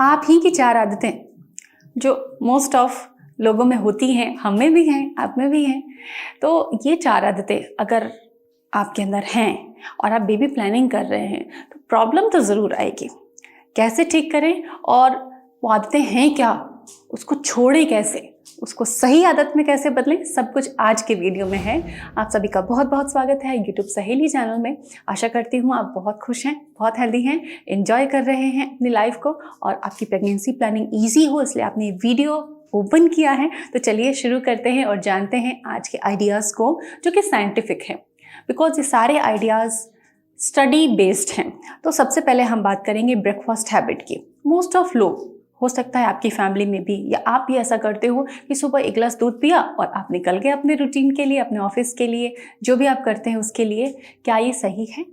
आप ही की 4 आदतें जो मोस्ट ऑफ लोगों में होती हैं, हम में भी हैं, आप में भी हैं। तो ये 4 आदतें अगर आपके अंदर हैं और आप बेबी प्लानिंग कर रहे हैं तो प्रॉब्लम तो ज़रूर आएगी। कैसे ठीक करें और वो आदतें हैं क्या, उसको छोड़ें कैसे, उसको सही आदत में कैसे बदलें, सब कुछ आज के वीडियो में है। आप सभी का बहुत बहुत स्वागत है यूट्यूब सहेली चैनल में। आशा करती हूँ आप बहुत खुश हैं, बहुत हेल्दी हैं, एंजॉय कर रहे हैं अपनी लाइफ को और आपकी प्रेगनेंसी प्लानिंग ईजी हो इसलिए आपने वीडियो ओपन किया है। तो चलिए शुरू करते हैं और जानते हैं आज के आइडियाज़ को जो कि साइंटिफिक है, बिकॉज ये सारे आइडियाज़ स्टडी बेस्ड हैं। तो सबसे पहले हम बात करेंगे ब्रेकफास्ट हैबिट की। मोस्ट ऑफ लोग, हो सकता है आपकी फैमिली में भी या आप भी ऐसा करते हो कि सुबह 1 गिलास दूध पिया और आप निकल गए अपने रूटीन के लिए, अपने ऑफिस के लिए, जो भी आप करते हैं उसके लिए। क्या ये सही है?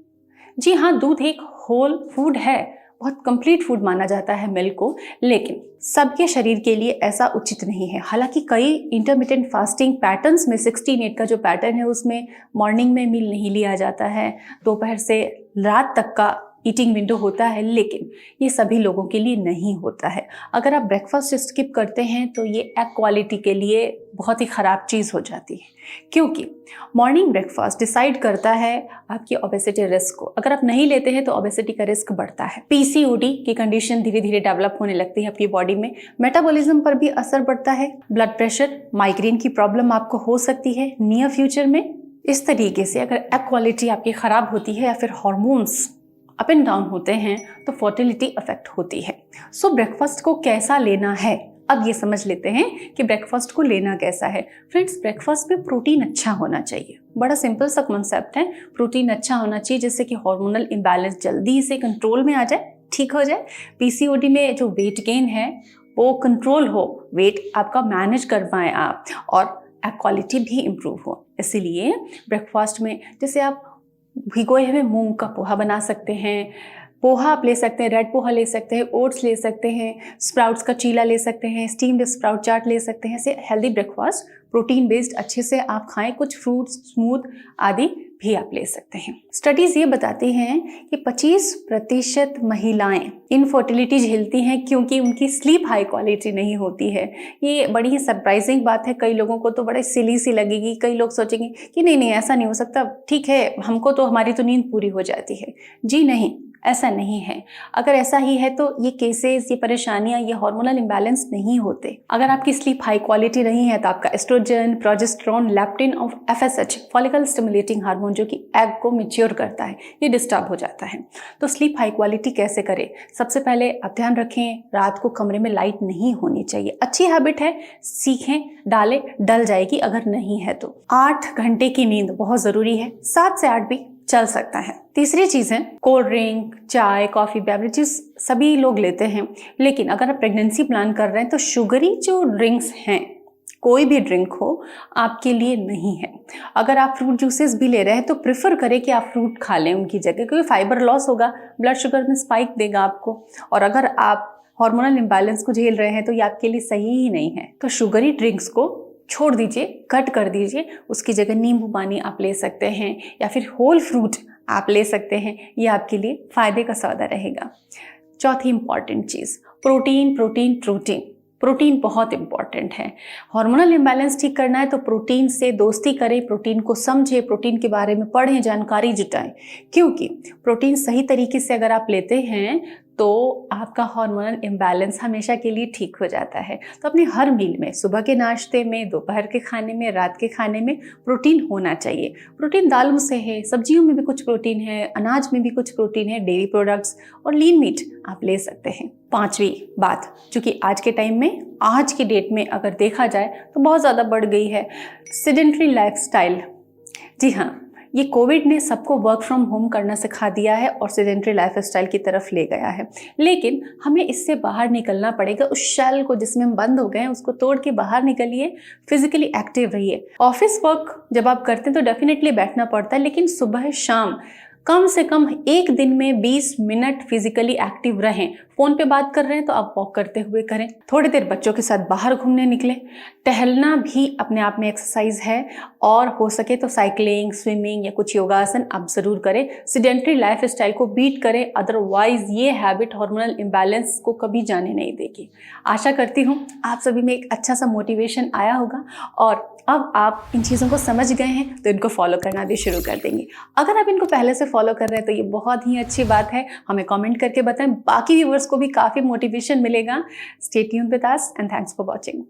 जी हाँ, दूध एक होल फूड है, बहुत कंप्लीट फूड माना जाता है मिल्क को, लेकिन सबके शरीर के लिए ऐसा उचित नहीं है। हालांकि कई इंटरमिटेंट फास्टिंग पैटर्न्स में 16-8 का जो पैटर्न है उसमें मॉर्निंग में मील नहीं लिया जाता है, दोपहर से रात तक का ईटिंग विंडो होता है, लेकिन ये सभी लोगों के लिए नहीं होता है। अगर आप ब्रेकफास्ट स्किप करते हैं तो ये एग क्वालिटी के लिए बहुत ही ख़राब चीज़ हो जाती है, क्योंकि मॉर्निंग ब्रेकफास्ट डिसाइड करता है आपकी ओबेसिटी रिस्क को। अगर आप नहीं लेते हैं तो ओबेसिटी का रिस्क बढ़ता है, पीसीओडी की कंडीशन धीरे धीरे डेवलप होने लगती है आपकी बॉडी में, मेटाबॉलिज्म पर भी असर पड़ता है, ब्लड प्रेशर, माइग्रेन की प्रॉब्लम आपको हो सकती है नियर फ्यूचर में। इस तरीके से अगर एग क्वालिटी आपकी ख़राब होती है या फिर हॉर्मोन्स अप एंड डाउन होते हैं तो फर्टिलिटी अफेक्ट होती है। सो ब्रेकफास्ट को कैसा लेना है, अब ये समझ लेते हैं कि ब्रेकफास्ट को लेना कैसा है। फ्रेंड्स, ब्रेकफास्ट में प्रोटीन अच्छा होना चाहिए। बड़ा सिंपल सा कॉन्सेप्ट है, प्रोटीन अच्छा होना चाहिए जिससे कि हार्मोनल इम्बैलेंस जल्दी से कंट्रोल में आ जाए, ठीक हो जाए। पीसीओडी में जो वेट गेन है वो कंट्रोल हो, वेट आपका मैनेज कर पाएँ आप, और एग क्वालिटी भी इम्प्रूव हो। इसीलिए ब्रेकफास्ट में जैसे आप भिगोए हुए मूंग का पोहा बना सकते हैं, पोहा आप ले सकते हैं, रेड पोहा ले सकते हैं, ओट्स ले सकते हैं, स्प्राउट्स का चीला ले सकते हैं, स्टीम्ड स्प्राउट चाट ले सकते हैं। ऐसे हेल्दी ब्रेकफास्ट प्रोटीन बेस्ड अच्छे से आप खाएं, कुछ फ्रूट्स, स्मूथ आदि भी आप ले सकते हैं। स्टडीज ये बताती हैं कि 25% महिलाएं इनफर्टिलिटी झेलती हैं क्योंकि उनकी स्लीप हाई क्वालिटी नहीं होती है। ये बड़ी ही सरप्राइजिंग बात है, कई लोगों को तो बड़े सिली सी लगेगी। कई लोग सोचेंगे कि नहीं ऐसा नहीं हो सकता, ठीक है हमको तो हमारी तो नींद पूरी हो जाती है। जी नहीं, ऐसा नहीं है। अगर ऐसा ही है तो ये केसेस, ये परेशानियां, ये हार्मोनल इंबैलेंस नहीं होते। अगर आपकी स्लीप हाई क्वालिटी नहीं है तो आपका एस्ट्रोजन, प्रोजेस्टेरोन, लेप्टिन और एफएसएच फॉलिकल स्टिमुलेटिंग हार्मोन जो कि एग को मैच्योर करता है, ये डिस्टर्ब हो जाता है। तो स्लीप हाई क्वालिटी कैसे करें? सबसे पहले आप ध्यान रखें, रात को कमरे में लाइट नहीं होनी चाहिए। अच्छी हैबिट है, सीखें, डालें, डल जाएगी अगर नहीं है तो। 8 घंटे की नींद बहुत जरूरी है, 7 से 8 भी चल सकता है। तीसरी चीज है कोल्ड ड्रिंक, चाय, कॉफी, बेवरेजेस सभी लोग लेते हैं, लेकिन अगर आप प्रेगनेंसी प्लान कर रहे हैं तो शुगरी जो ड्रिंक्स हैं, कोई भी ड्रिंक हो, आपके लिए नहीं है। अगर आप फ्रूट जूसेस भी ले रहे हैं तो प्रेफर करें कि आप फ्रूट खा लें उनकी जगह, क्योंकि फाइबर लॉस होगा, ब्लड शुगर में स्पाइक देगा आपको, और अगर आप हार्मोनल इम्बैलेंस को झेल रहे हैं तो ये आपके लिए सही ही नहीं है। तो शुगरी ड्रिंक्स को छोड़ दीजिए, कट कर दीजिए, उसकी जगह नींबू पानी आप ले सकते हैं या फिर होल फ्रूट आप ले सकते हैं, ये आपके लिए फायदे का सौदा रहेगा। चौथी इंपॉर्टेंट चीज़, प्रोटीन प्रोटीन प्रोटीन। प्रोटीन बहुत इंपॉर्टेंट है। हार्मोनल इम्बैलेंस ठीक करना है तो प्रोटीन से दोस्ती करें, प्रोटीन को समझें, प्रोटीन के बारे में पढ़ें, जानकारी जुटाएं, क्योंकि प्रोटीन सही तरीके से अगर आप लेते हैं तो आपका हार्मोनल इम्बैलेंस हमेशा के लिए ठीक हो जाता है। तो अपने हर मील में, सुबह के नाश्ते में, दोपहर के खाने में, रात के खाने में प्रोटीन होना चाहिए। प्रोटीन दालों से है, सब्जियों में भी कुछ प्रोटीन है, अनाज में भी कुछ प्रोटीन है, डेयरी प्रोडक्ट्स और लीन मीट आप ले सकते हैं। 5वीं बात, चूँकि आज के टाइम में, आज की डेट में अगर देखा जाए तो बहुत ज़्यादा बढ़ गई है सेडेंटरी लाइफस्टाइल। जी हाँ, ये कोविड ने सबको वर्क फ्रॉम होम करना सिखा दिया है और सेडेंटरी लाइफस्टाइल की तरफ ले गया है, लेकिन हमें इससे बाहर निकलना पड़ेगा। उस शेल को जिसमें हम बंद हो गए हैं उसको तोड़ के बाहर निकलिए, फिजिकली एक्टिव रहिए। ऑफिस वर्क जब आप करते हैं तो डेफिनेटली बैठना पड़ता है, लेकिन सुबह शाम कम से कम एक दिन में 20 मिनट फिजिकली एक्टिव रहें। फ़ोन पे बात कर रहे हैं तो आप वॉक करते हुए करें। थोड़ी देर बच्चों के साथ बाहर घूमने निकलें। टहलना भी अपने आप में एक्सरसाइज है, और हो सके तो साइकिलिंग, स्विमिंग या कुछ योगासन आप ज़रूर करें। सीडेंटरी लाइफ स्टाइल को बीट करें, अदरवाइज ये हैबिट हार्मोनल इम्बैलेंस को कभी जाने नहीं देगी। आशा करती हूँ आप सभी में एक अच्छा सा मोटिवेशन आया होगा, और अब आप इन चीज़ों को समझ गए हैं तो इनको फॉलो करना भी शुरू कर देंगे। अगर आप इनको पहले से फॉलो कर रहे हैं तो ये बहुत ही अच्छी बात है। हमें कमेंट करके बताएं, बाकी व्यूअर्स को भी काफ़ी मोटिवेशन मिलेगा। Stay tuned with us and thanks for watching.